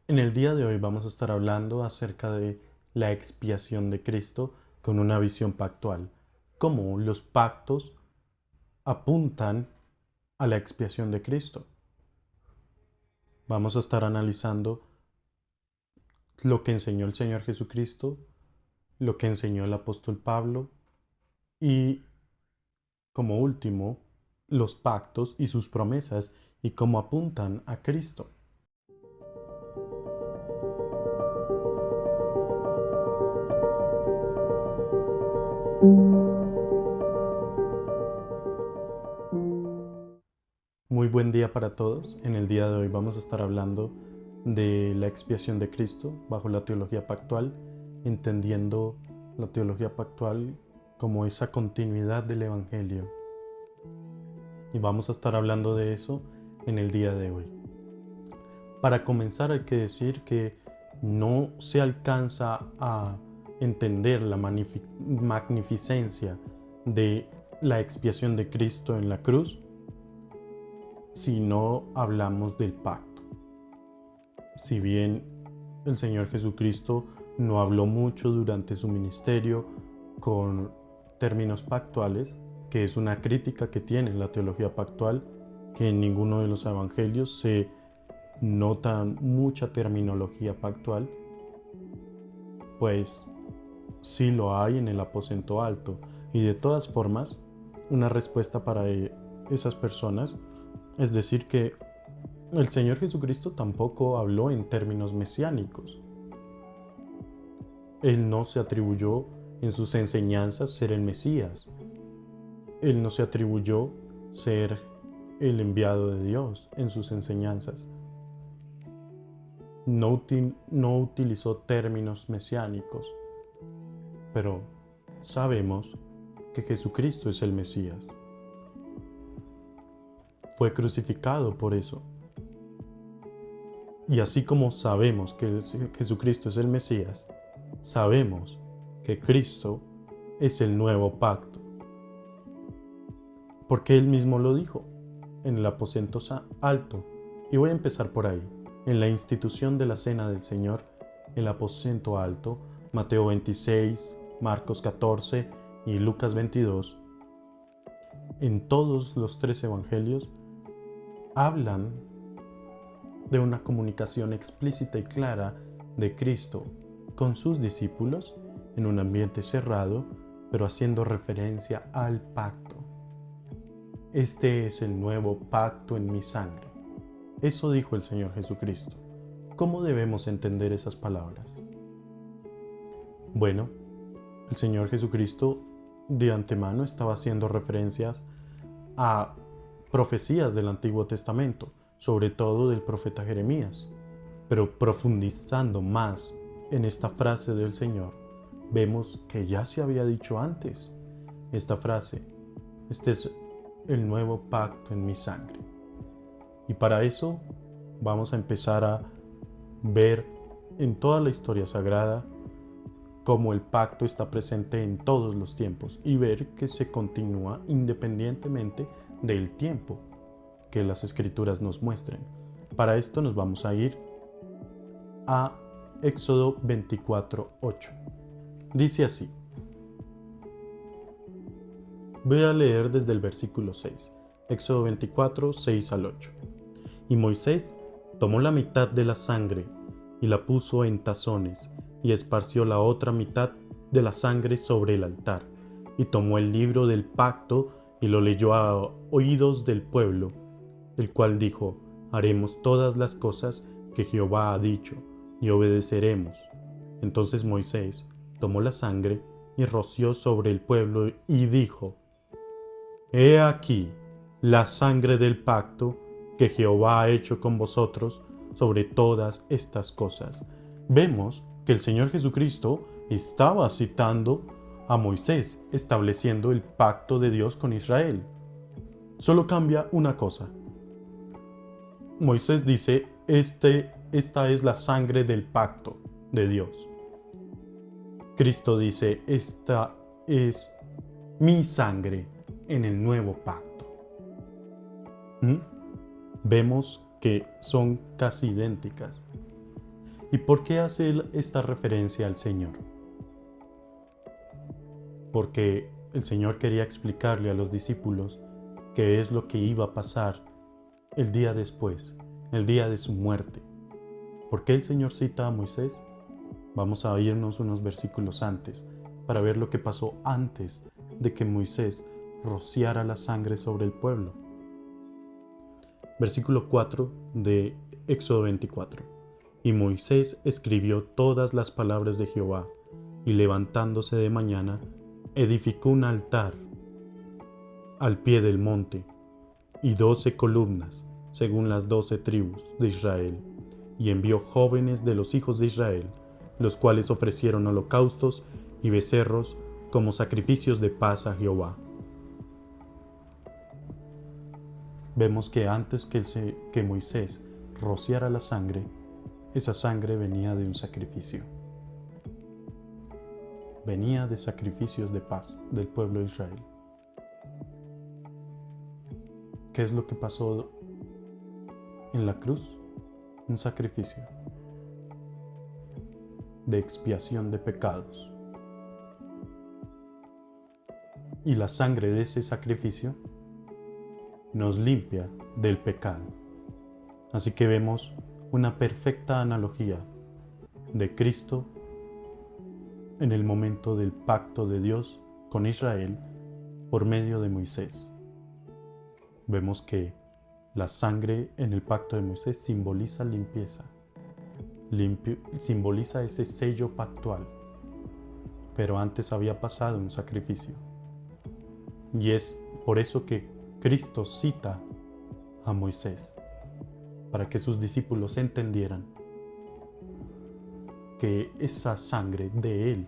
En el día de hoy vamos a estar hablando acerca de la expiación de Cristo con una visión pactual, cómo los pactos apuntan a la expiación de Cristo. Vamos a estar analizando lo que enseñó el Señor Jesucristo, lo que enseñó el apóstol Pablo y, como último, los pactos y sus promesas y cómo apuntan a Cristo. Muy buen día para todos. En el día de hoy vamos a estar hablando de la expiación de Cristo bajo la teología pactual, entendiendo la teología pactual como esa continuidad del Evangelio. Y vamos a estar hablando de eso en el día de hoy. Para comenzar hay que decir que no se alcanza a entender la magnificencia de la expiación de Cristo en la cruz si no hablamos del pacto. Si bien el Señor Jesucristo no habló mucho durante su ministerio con términos pactuales, que es una crítica que tiene la teología pactual, que en ninguno de los evangelios se nota mucha terminología pactual, pues sí lo hay en el aposento alto. Y de todas formas, una respuesta para esas personas es decir que el Señor Jesucristo tampoco habló en términos mesiánicos. Él no se atribuyó en sus enseñanzas ser el Mesías. Él no se atribuyó ser el enviado de Dios en sus enseñanzas. No utilizó términos mesiánicos, pero sabemos que Jesucristo es el Mesías. Fue crucificado por eso. Y así como sabemos que Jesucristo es el Mesías, sabemos que Cristo es el nuevo pacto. Porque Él mismo lo dijo en el aposento alto. Y voy a empezar por ahí. En la institución de la Cena del Señor, el aposento alto, Mateo 26, Marcos 14 y Lucas 22, en todos los tres evangelios hablan de una comunicación explícita y clara de Cristo con sus discípulos en un ambiente cerrado, pero haciendo referencia al pacto. Este es el nuevo pacto en mi sangre. Eso dijo el Señor Jesucristo. ¿Cómo debemos entender esas palabras? Bueno, el Señor Jesucristo de antemano estaba haciendo referencias a profecías del Antiguo Testamento, sobre todo del profeta Jeremías. Pero profundizando más en esta frase del Señor, vemos que ya se había dicho antes esta frase: este es el nuevo pacto en mi sangre. Y para eso vamos a empezar a ver en toda la historia sagrada cómo el pacto está presente en todos los tiempos y ver que se continúa independientemente del tiempo que las escrituras nos muestren. Para esto nos vamos a ir a Éxodo 24:8. Dice así. Voy a leer desde el versículo 6. Éxodo 24, 6 al 8. Y Moisés tomó la mitad de la sangre y la puso en tazones, y esparció la otra mitad de la sangre sobre el altar, y tomó el libro del pacto y lo leyó a oídos del pueblo, el cual dijo: haremos todas las cosas que Jehová ha dicho, y obedeceremos. Entonces Moisés tomó la sangre y roció sobre el pueblo y dijo: he aquí la sangre del pacto que Jehová ha hecho con vosotros sobre todas estas cosas. Vemos que el Señor Jesucristo estaba citando a Moisés, estableciendo el pacto de Dios con Israel. Solo cambia una cosa. Moisés dice: esta es la sangre del pacto de Dios. Cristo dice: esta es mi sangre en el nuevo pacto. ¿Mm? Vemos que son casi idénticas. ¿Y por qué hace esta referencia al Señor? Porque el Señor quería explicarle a los discípulos qué es lo que iba a pasar el día después, el día de su muerte. ¿Por qué el Señor cita a Moisés? Vamos a irnos unos versículos antes para ver lo que pasó antes de que Moisés rociara la sangre sobre el pueblo. Versículo 4 de Éxodo 24. Y Moisés escribió todas las palabras de Jehová, y levantándose de mañana, edificó un altar al pie del monte, y 12 columnas, según las 12 tribus de Israel, y envió jóvenes de los hijos de Israel, los cuales ofrecieron holocaustos y becerros como sacrificios de paz a Jehová. Vemos que antes que Moisés rociara la sangre, esa sangre venía de un sacrificio. Venía de sacrificios de paz del pueblo de Israel. ¿Qué es lo que pasó en la cruz? Un sacrificio de expiación de pecados. Y la sangre de ese sacrificio nos limpia del pecado. Así que vemos una perfecta analogía de Cristo en el momento del pacto de Dios con Israel por medio de Moisés. Vemos que la sangre en el pacto de Moisés simboliza limpieza, simboliza ese sello pactual, pero antes había pasado un sacrificio. Y es por eso que Cristo cita a Moisés, para que sus discípulos entendieran que esa sangre de Él,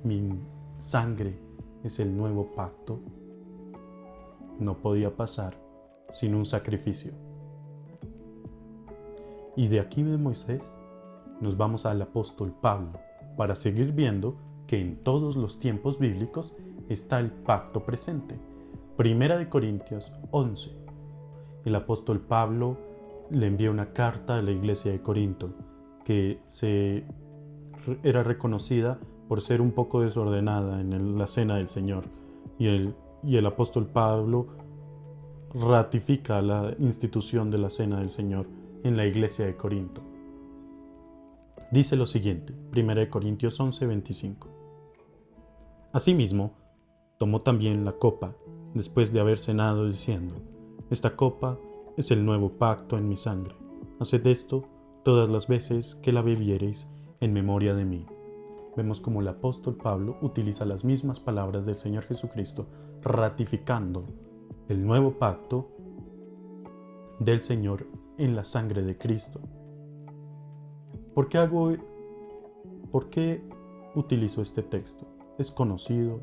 mi sangre es el nuevo pacto, no podía pasar sin un sacrificio. Y de aquí de Moisés nos vamos al apóstol Pablo para seguir viendo que en todos los tiempos bíblicos está el pacto presente. Primera de Corintios 11. El apóstol Pablo le envía una carta a la iglesia de Corinto que era reconocida por ser un poco desordenada en la cena del Señor. Y el apóstol Pablo ratifica la institución de la cena del Señor en la iglesia de Corinto. Dice lo siguiente, 1 Corintios 11, 25. Asimismo, tomó también la copa, después de haber cenado, diciendo: Esta copa es el nuevo pacto en mi sangre. Haced esto todas las veces que la bebiereis en memoria de mí. Vemos como el apóstol Pablo utiliza las mismas palabras del Señor Jesucristo, ratificando el nuevo pacto del Señor en la sangre de Cristo. ¿Por qué utilizo este texto? Es conocido,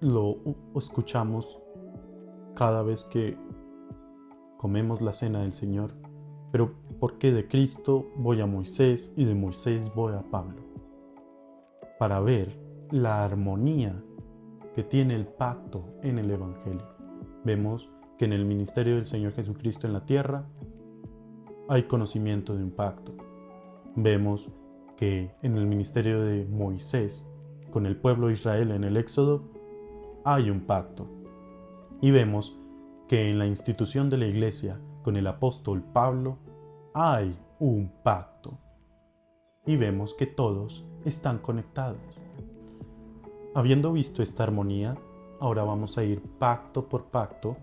lo escuchamos cada vez que comemos la cena del Señor, pero ¿por qué de Cristo voy a Moisés y de Moisés voy a Pablo? Para ver la armonía que tiene el pacto en el Evangelio. Vemos que en el ministerio del Señor Jesucristo en la tierra hay conocimiento de un pacto. Vemos que en el ministerio de Moisés con el pueblo de Israel en el Éxodo hay un pacto. Y vemos que en la institución de la iglesia con el apóstol Pablo hay un pacto. Y vemos que todos están conectados. Habiendo visto esta armonía, ahora vamos a ir pacto por pacto,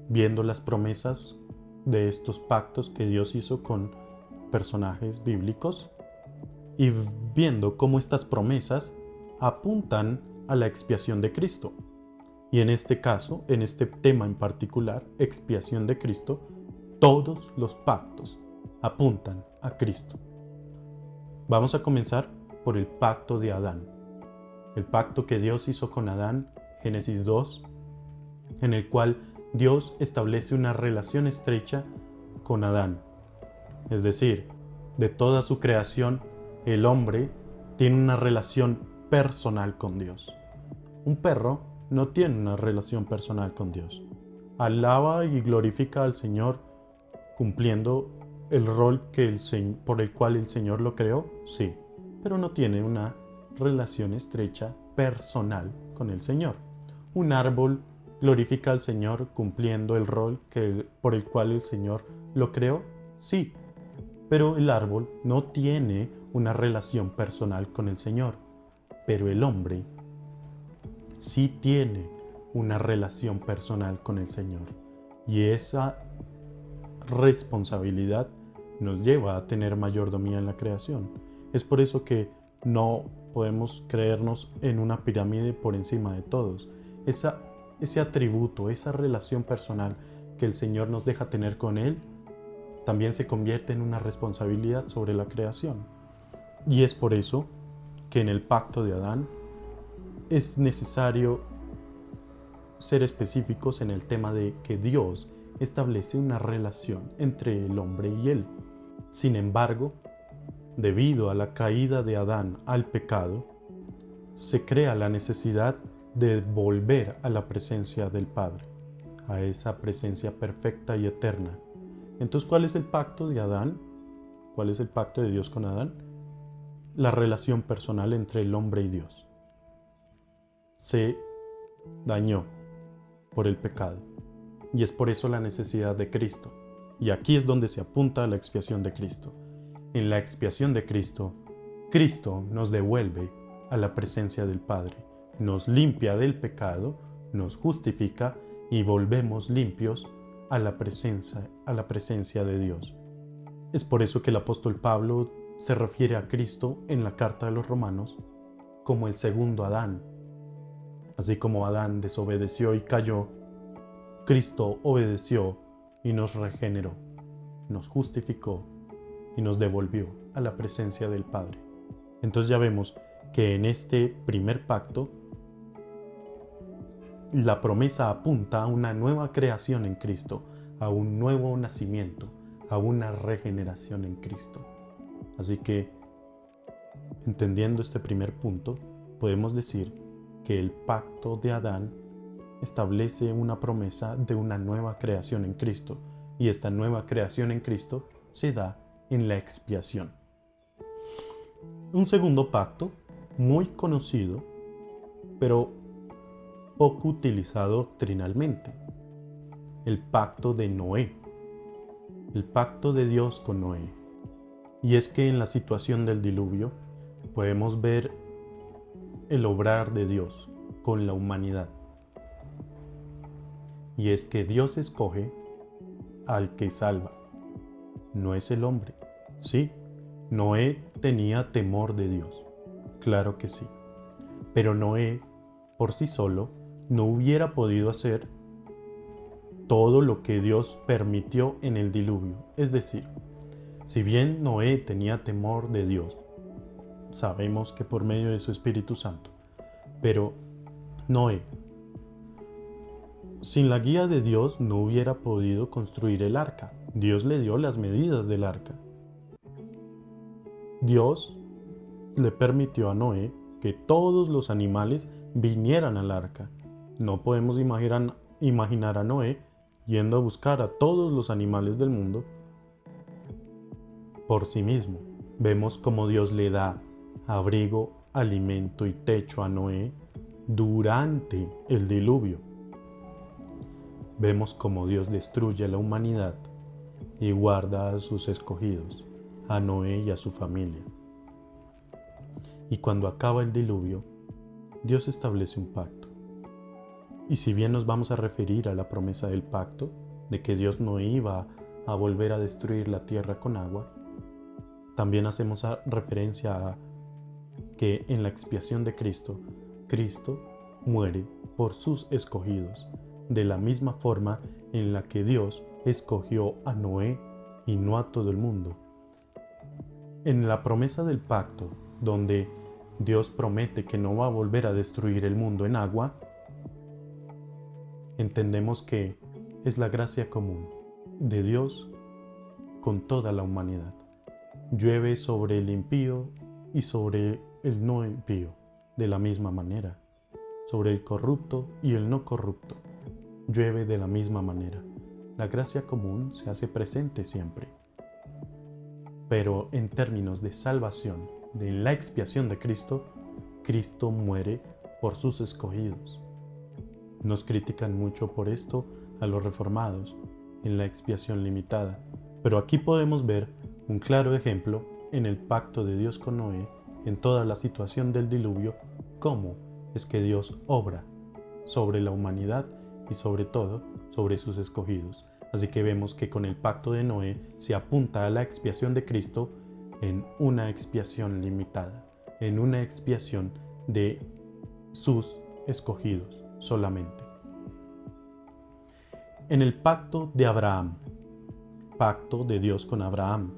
viendo las promesas de estos pactos que Dios hizo con personajes bíblicos y viendo cómo estas promesas apuntan a la expiación de Cristo. Y en este caso, en este tema en particular, expiación de Cristo, todos los pactos apuntan a Cristo. Vamos a comenzar por el pacto de Adán. El pacto que Dios hizo con Adán, Génesis 2, en el cual Dios establece una relación estrecha con Adán. Es decir, de toda su creación, el hombre tiene una relación personal con Dios. Un perro no tiene una relación personal con Dios. Alaba y glorifica al Señor cumpliendo el rol por el cual el Señor lo creó, sí, pero no tiene una relación estrecha personal con el Señor. Un árbol glorifica al Señor cumpliendo el rol por el cual el Señor lo creó, sí, pero el árbol no tiene una relación personal con el Señor. Pero el hombre sí tiene una relación personal con el Señor. Y esa responsabilidad nos lleva a tener mayordomía en la creación. Es por eso que no podemos creernos en una pirámide por encima de todos. Ese atributo, esa relación personal que el Señor nos deja tener con Él, también se convierte en una responsabilidad sobre la creación. Y es por eso que en el pacto de Adán es necesario ser específicos en el tema de que Dios establece una relación entre el hombre y Él. Sin embargo, debido a la caída de Adán al pecado, se crea la necesidad de volver a la presencia del Padre, a esa presencia perfecta y eterna. Entonces, ¿cuál es el pacto de Adán? ¿Cuál es el pacto de Dios con Adán? La relación personal entre el hombre y Dios. Se dañó por el pecado. Y es por eso la necesidad de Cristo. Y aquí es donde se apunta a la expiación de Cristo. En la expiación de Cristo, Cristo nos devuelve a la presencia del Padre, nos limpia del pecado, nos justifica y volvemos limpios a la presencia de Dios. Es por eso que el apóstol Pablo se refiere a Cristo en la carta de los Romanos como el segundo Adán. Así como Adán desobedeció y cayó, Cristo obedeció y nos regeneró, nos justificó y nos devolvió a la presencia del Padre. Entonces ya vemos que en este primer pacto la promesa apunta a una nueva creación en Cristo, a un nuevo nacimiento, a una regeneración en Cristo. Así que, entendiendo este primer punto, podemos decir que el pacto de Adán establece una promesa de una nueva creación en Cristo, y esta nueva creación en Cristo se da en la expiación. Un segundo pacto, muy conocido, pero poco utilizado doctrinalmente, el pacto de Noé, el pacto de Dios con Noé. Y es que en la situación del diluvio podemos ver el obrar de Dios con la humanidad. Y es que Dios escoge al que salva, no es el hombre. Sí, Noé tenía temor de Dios, claro que sí. Pero Noé, por sí solo, no hubiera podido hacer todo lo que Dios permitió en el diluvio. Es decir, si bien Noé tenía temor de Dios, sabemos que por medio de su Espíritu Santo, pero Noé, sin la guía de Dios, no hubiera podido construir el arca. Dios le dio las medidas del arca. Dios le permitió a Noé que todos los animales vinieran al arca. No podemos imaginar a Noé yendo a buscar a todos los animales del mundo por sí mismo. Vemos cómo Dios le da abrigo, alimento y techo a Noé durante el diluvio. Vemos cómo Dios destruye a la humanidad y guarda a sus escogidos, a Noé y a su familia. Y cuando acaba el diluvio, Dios establece un pacto. Y si bien nos vamos a referir a la promesa del pacto, de que Dios no iba a volver a destruir la tierra con agua, también hacemos referencia a que en la expiación de Cristo, Cristo muere por sus escogidos, de la misma forma en la que Dios escogió a Noé y no a todo el mundo. En la promesa del pacto, donde Dios promete que no va a volver a destruir el mundo en agua, entendemos que es la gracia común de Dios con toda la humanidad. Llueve sobre el impío y sobre el no impío, de la misma manera. Sobre el corrupto y el no corrupto, llueve de la misma manera. La gracia común se hace presente siempre. Pero en términos de salvación, de la expiación de Cristo, Cristo muere por sus escogidos. Nos critican mucho por esto a los reformados, en la expiación limitada, pero aquí podemos ver un claro ejemplo en el pacto de Dios con Noé, en toda la situación del diluvio, cómo es que Dios obra sobre la humanidad y sobre todo sobre sus escogidos. Así que vemos que con el pacto de Noé se apunta a la expiación de Cristo en una expiación limitada, en una expiación de sus escogidos solamente. En el pacto de Abraham, pacto de Dios con Abraham,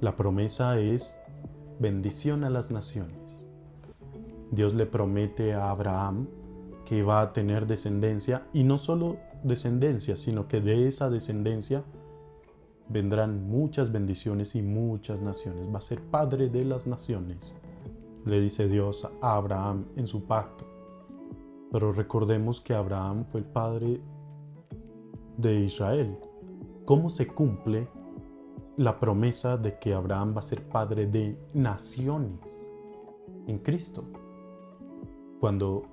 la promesa es bendición a las naciones. Dios le promete a Abraham que va a tener descendencia, y no solo descendencia, sino que de esa descendencia vendrán muchas bendiciones y muchas naciones. Va a ser padre de las naciones, le dice Dios a Abraham en su pacto. Pero recordemos que Abraham fue el padre de Israel. ¿Cómo se cumple la promesa de que Abraham va a ser padre de naciones en Cristo? Cuando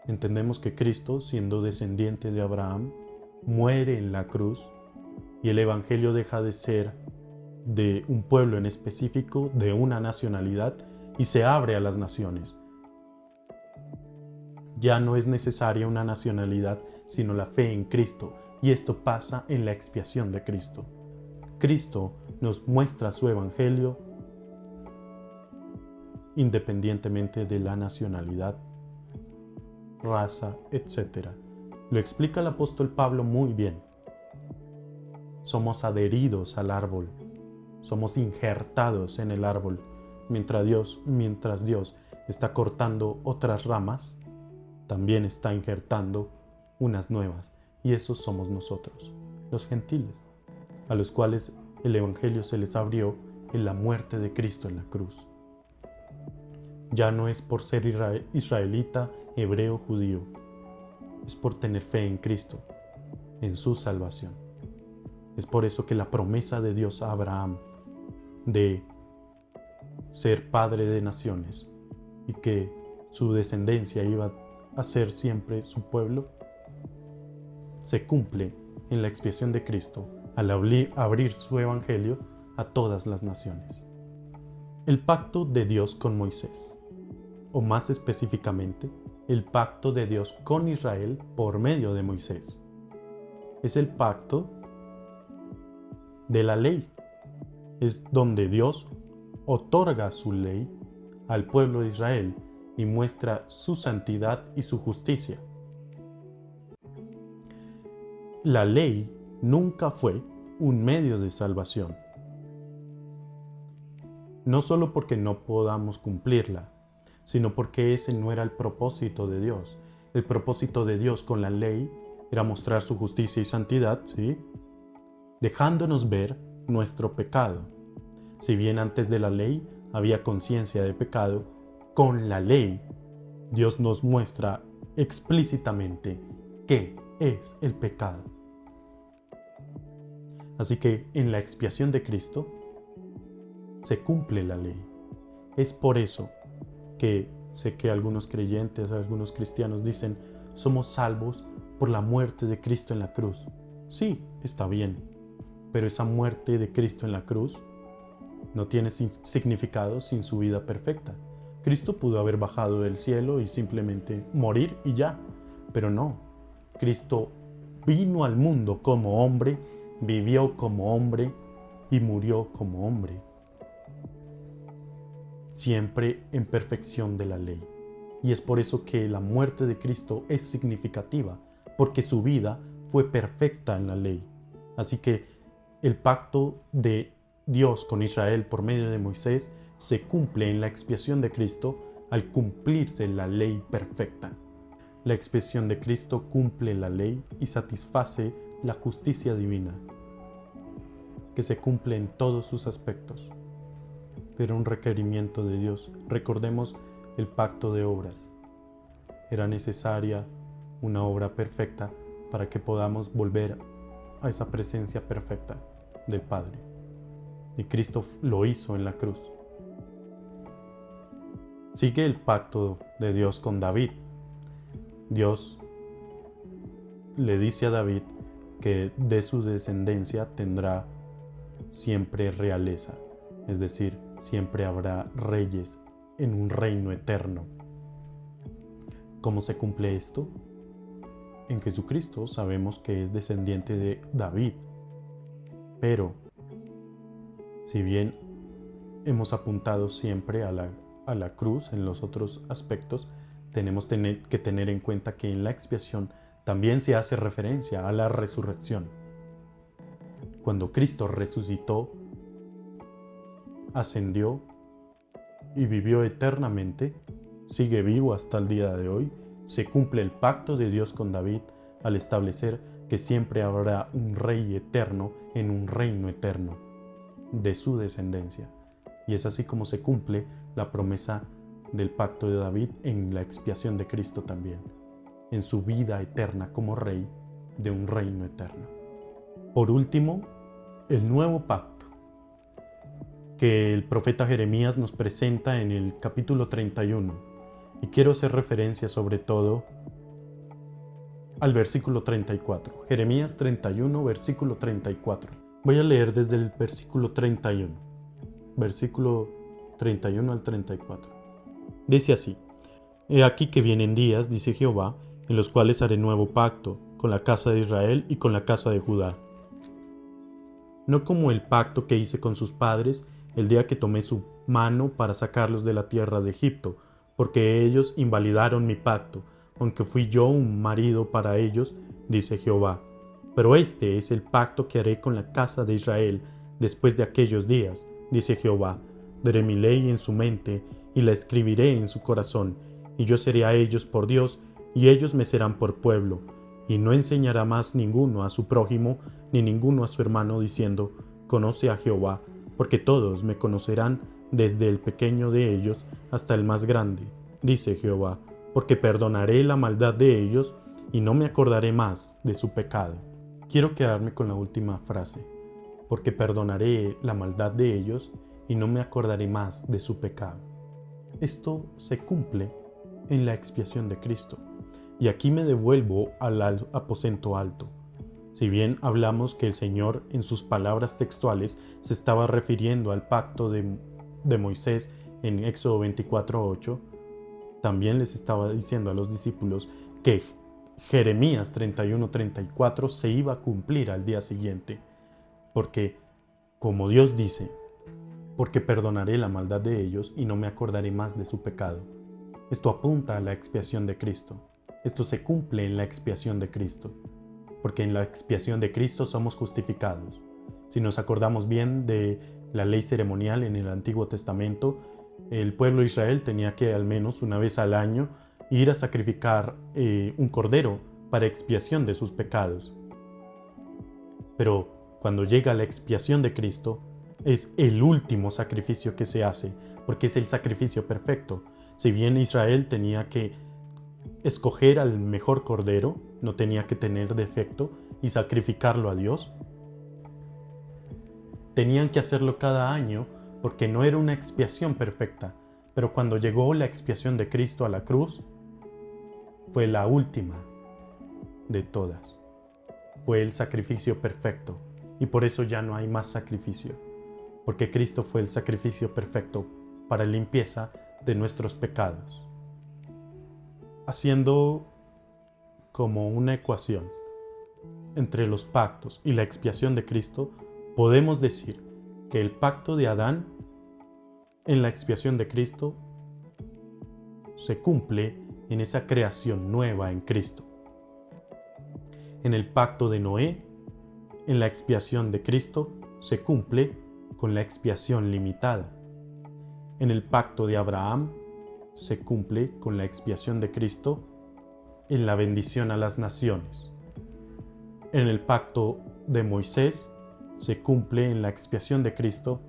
entendemos que Cristo, siendo descendiente de Abraham, muere en la cruz y el Evangelio deja de ser de un pueblo en específico, de una nacionalidad, y se abre a las naciones. Ya no es necesaria una nacionalidad, sino la fe en Cristo, y esto pasa en la expiación de Cristo. Cristo nos muestra su Evangelio independientemente de la nacionalidad, raza, etc. Lo explica el apóstol Pablo muy bien. Somos adheridos al árbol, somos injertados en el árbol, mientras Dios está cortando otras ramas, también está injertando unas nuevas, y esos somos nosotros, los gentiles, a los cuales el Evangelio se les abrió en la muerte de Cristo en la cruz. Ya no es por ser israelita, hebreo, judío, es por tener fe en Cristo, en su salvación. Es por eso que la promesa de Dios a Abraham de ser padre de naciones y que su descendencia iba a ser siempre su pueblo, se cumple en la expiación de Cristo al abrir su evangelio a todas las naciones. El pacto de Dios con Moisés, o más específicamente, el pacto de Dios con Israel por medio de Moisés, es el pacto de la ley. Es donde Dios otorga su ley al pueblo de Israel y muestra su santidad y su justicia. La ley nunca fue un medio de salvación. No solo porque no podamos cumplirla, sino porque ese no era el propósito de Dios. El propósito de Dios con la ley era mostrar su justicia y santidad, ¿sí? Dejándonos ver nuestro pecado. Si bien antes de la ley había conciencia de pecado, con la ley Dios nos muestra explícitamente qué es el pecado. Así que en la expiación de Cristo se cumple la ley. Es por eso que sé que algunos creyentes, algunos cristianos dicen, somos salvos por la muerte de Cristo en la cruz. Sí, está bien, pero esa muerte de Cristo en la cruz no tiene significado sin su vida perfecta. Cristo pudo haber bajado del cielo y simplemente morir y ya, pero no. Cristo vino al mundo como hombre, vivió como hombre y murió como hombre, siempre en perfección de la ley. Y es por eso que la muerte de Cristo es significativa, porque su vida fue perfecta en la ley. Así que el pacto de Dios con Israel por medio de Moisés se cumple en la expiación de Cristo al cumplirse la ley perfecta. La expiación de Cristo cumple la ley y satisface la justicia divina, que se cumple en todos sus aspectos. Era un requerimiento de Dios. Recordemos el pacto de obras. Era necesaria una obra perfecta para que podamos volver a esa presencia perfecta del Padre. y Cristo lo hizo en la cruz. Sigue el pacto de Dios con David. Dios le dice a David que de su descendencia tendrá siempre realeza, es decir, siempre habrá reyes en un reino eterno. ¿Cómo se cumple esto? En Jesucristo sabemos que es descendiente de David, pero si bien hemos apuntado siempre a la cruz en los otros aspectos, tenemos que tener en cuenta que en la expiación también se hace referencia a la resurrección. Cuando Cristo resucitó, ascendió y vivió eternamente, sigue vivo hasta el día de hoy, se cumple el pacto de Dios con David al establecer que siempre habrá un rey eterno en un reino eterno de su descendencia. Y es así como se cumple la promesa del pacto de David en la expiación de Cristo también, en su vida eterna como rey de un reino eterno. Por último, el nuevo pacto que el profeta Jeremías nos presenta en el capítulo 31. Y quiero hacer referencia sobre todo al versículo 34. Jeremías 31, versículo 34. Voy a leer desde el versículo 31. Versículo 31 al 34. Dice así: He aquí que vienen días, dice Jehová, en los cuales haré nuevo pacto con la casa de Israel y con la casa de Judá. No como el pacto que hice con sus padres el día que tomé su mano para sacarlos de la tierra de Egipto, porque ellos invalidaron mi pacto, aunque fui yo un marido para ellos, dice Jehová. Pero este es el pacto que haré con la casa de Israel después de aquellos días, dice Jehová. Daré mi ley en su mente y la escribiré en su corazón, y yo seré a ellos por Dios, y ellos me serán por pueblo. Y no enseñará más ninguno a su prójimo, ni ninguno a su hermano, diciendo: Conoce a Jehová, porque todos me conocerán, desde el pequeño de ellos hasta el más grande, dice Jehová, porque perdonaré la maldad de ellos y no me acordaré más de su pecado. Quiero quedarme con la última frase, porque perdonaré la maldad de ellos y no me acordaré más de su pecado. Esto se cumple en la expiación de Cristo. Y aquí me devuelvo al aposento alto. Si bien hablamos que el Señor en sus palabras textuales se estaba refiriendo al pacto de Moisés en Éxodo 24:8, también les estaba diciendo a los discípulos que Jeremías 31:34 se iba a cumplir al día siguiente, porque, como Dios dice, porque perdonaré la maldad de ellos y no me acordaré más de su pecado. Esto apunta a la expiación de Cristo. Esto se cumple en la expiación de Cristo, porque en la expiación de Cristo somos justificados. Si nos acordamos bien de la ley ceremonial en el Antiguo Testamento, el pueblo de Israel tenía que al menos una vez al año ir a sacrificar un cordero para expiación de sus pecados. Pero cuando llega la expiación de Cristo, es el último sacrificio que se hace, porque es el sacrificio perfecto. Si bien Israel tenía que escoger al mejor cordero, no tenía que tener defecto, y sacrificarlo a Dios, tenían que hacerlo cada año porque no era una expiación perfecta, pero cuando llegó la expiación de Cristo a la cruz, fue la última de todas. Fue el sacrificio perfecto, y por eso ya no hay más sacrificio, porque Cristo fue el sacrificio perfecto para limpieza de nuestros pecados. Haciendo como una ecuación entre los pactos y la expiación de Cristo, podemos decir que el pacto de Adán en la expiación de Cristo se cumple en esa creación nueva en Cristo. En el pacto de Noé, en la expiación de Cristo, se cumple con la expiación limitada. En el pacto de Abraham, se cumple con la expiación de Cristo en la bendición a las naciones. En el pacto de Moisés, se cumple en la expiación de Cristo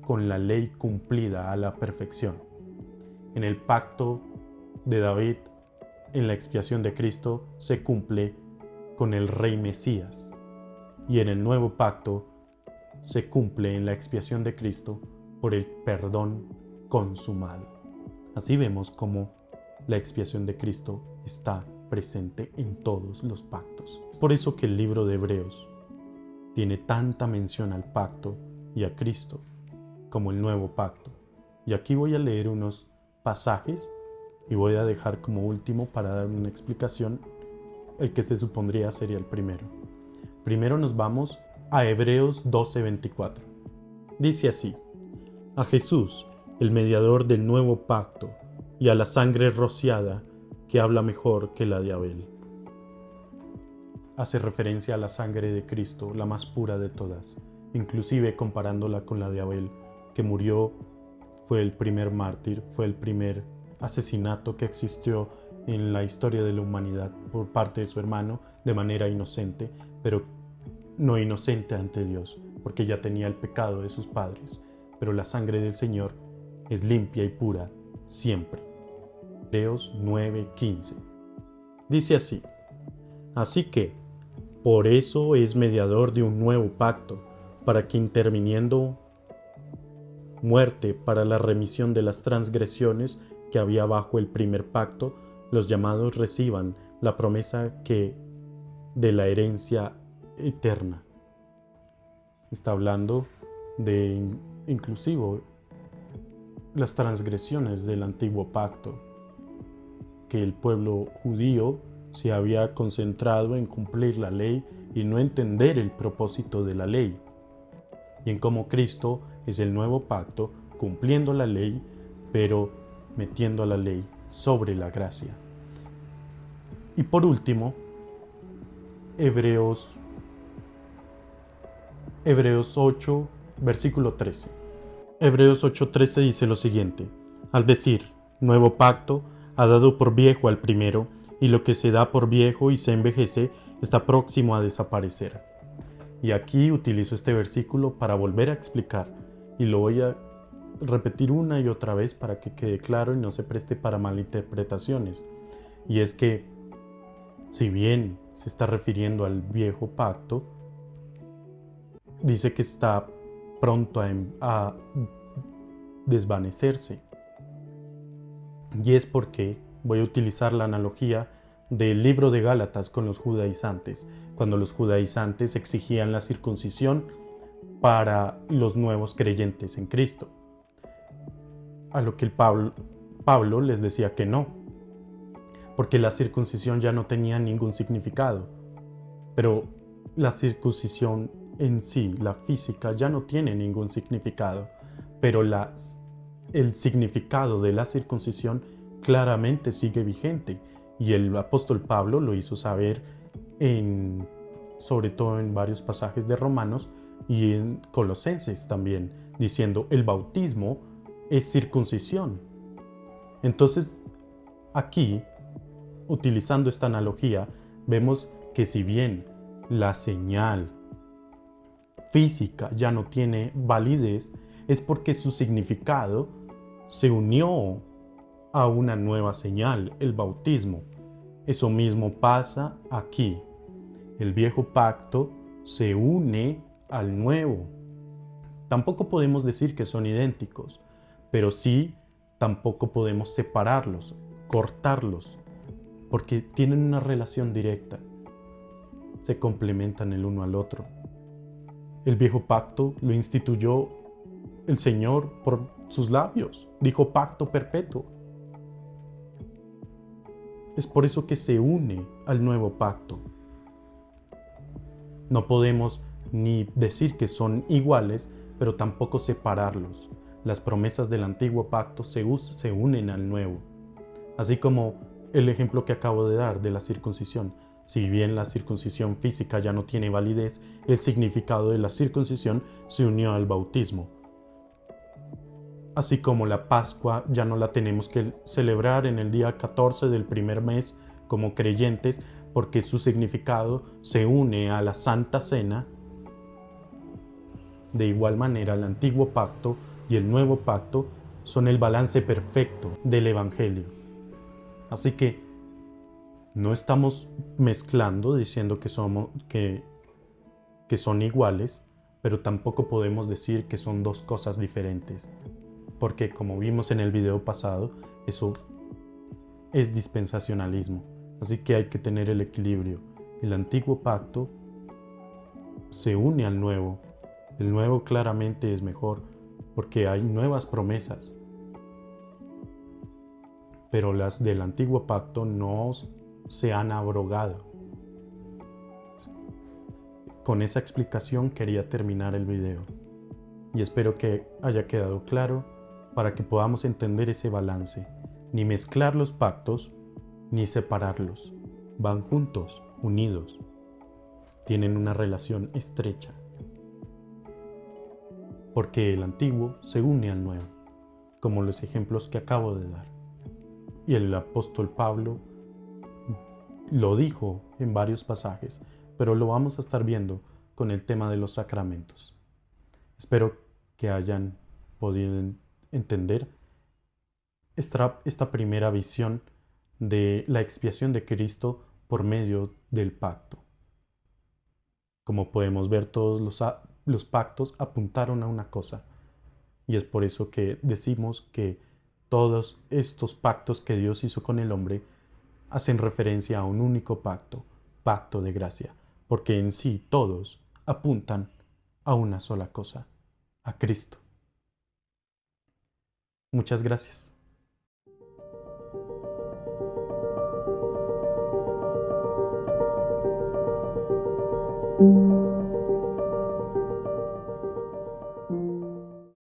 con la ley cumplida a la perfección. En el pacto de David, en la expiación de Cristo, se cumple con el Rey Mesías. Y en el nuevo pacto, se cumple en la expiación de Cristo por el perdón consumado. Así vemos cómo la expiación de Cristo está presente en todos los pactos. Por eso que el libro de Hebreos tiene tanta mención al pacto y a Cristo como el nuevo pacto. Y aquí voy a leer unos pasajes y voy a dejar como último para dar una explicación el que se supondría sería el primero. Primero nos vamos a Hebreos 12:24. Dice así: a Jesús, el mediador del nuevo pacto, y a la sangre rociada que habla mejor que la de Abel. Hace referencia a la sangre de Cristo, la más pura de todas, inclusive comparándola con la de Abel, que murió, fue el primer mártir, fue el primer asesinato que existió en la historia de la humanidad por parte de su hermano de manera inocente, pero no inocente ante Dios, porque ya tenía el pecado de sus padres. Pero la sangre del Señor es limpia y pura siempre. Hebreos 9:15. Dice así: así que, por eso es mediador de un nuevo pacto, para que interviniendo muerte para la remisión de las transgresiones que había bajo el primer pacto, los llamados reciban la promesa que de la herencia eterna. Está hablando de inclusive las transgresiones del antiguo pacto, que el pueblo judío se había concentrado en cumplir la ley y no entender el propósito de la ley, y en cómo Cristo es el nuevo pacto, cumpliendo la ley, pero metiendo a la ley sobre la gracia. Y por último, Hebreos 8, versículo 13. Hebreos 8:13 dice lo siguiente: al decir nuevo pacto, ha dado por viejo al primero, y lo que se da por viejo y se envejece está próximo a desaparecer. Y aquí utilizo este versículo para volver a explicar, y lo voy a repetir una y otra vez para que quede claro y no se preste para malinterpretaciones. Y es que, si bien se está refiriendo al viejo pacto, dice que está pronto a desvanecerse. Y es porque voy a utilizar la analogía del libro de Gálatas con los judaizantes, cuando los judaizantes exigían la circuncisión para los nuevos creyentes en Cristo. A lo que Pablo les decía que no, porque la circuncisión ya no tenía ningún significado. Pero la circuncisión en sí, la física, ya no tiene ningún significado, pero el significado de la circuncisión claramente sigue vigente, y el apóstol Pablo lo hizo saber sobre todo en varios pasajes de Romanos y en Colosenses también, diciendo el bautismo es circuncisión. Entonces, aquí, utilizando esta analogía, vemos que si bien la señal física ya no tiene validez, es porque su significado se unió a una nueva señal, el bautismo. Eso mismo pasa aquí. El viejo pacto se une al nuevo. Tampoco podemos decir que son idénticos, pero sí tampoco podemos separarlos, cortarlos, porque tienen una relación directa. Se complementan el uno al otro. El viejo pacto lo instituyó el Señor por sus labios. Dijo pacto perpetuo. Es por eso que se une al nuevo pacto. No podemos ni decir que son iguales, pero tampoco separarlos. Las promesas del antiguo pacto se unen al nuevo. Así como el ejemplo que acabo de dar de la circuncisión. Si bien la circuncisión física ya no tiene validez, el significado de la circuncisión se unió al bautismo. Así como la Pascua ya no la tenemos que celebrar en el día 14 del primer mes como creyentes, porque su significado se une a la Santa Cena. De igual manera, el antiguo pacto y el nuevo pacto son el balance perfecto del Evangelio. Así que no estamos mezclando diciendo que son iguales, pero tampoco podemos decir que son dos cosas diferentes, porque como vimos en el video pasado, eso es dispensacionalismo, así que hay que tener el equilibrio. El antiguo pacto se une al nuevo. El nuevo claramente es mejor porque hay nuevas promesas, pero las del antiguo pacto no se han abrogado. Con esa explicación quería terminar el video y espero que haya quedado claro para que podamos entender ese balance. Ni mezclar los pactos ni separarlos. Van juntos, unidos. Tienen una relación estrecha. Porque el antiguo se une al nuevo, como los ejemplos que acabo de dar. Y el apóstol Pablo lo dijo en varios pasajes, pero lo vamos a estar viendo con el tema de los sacramentos. Espero que hayan podido entender esta primera visión de la expiación de Cristo por medio del pacto. Como podemos ver, todos los pactos apuntaron a una cosa, y es por eso que decimos que todos estos pactos que Dios hizo con el hombre hacen referencia a un único pacto, pacto de gracia, porque en sí todos apuntan a una sola cosa, a Cristo. Muchas gracias.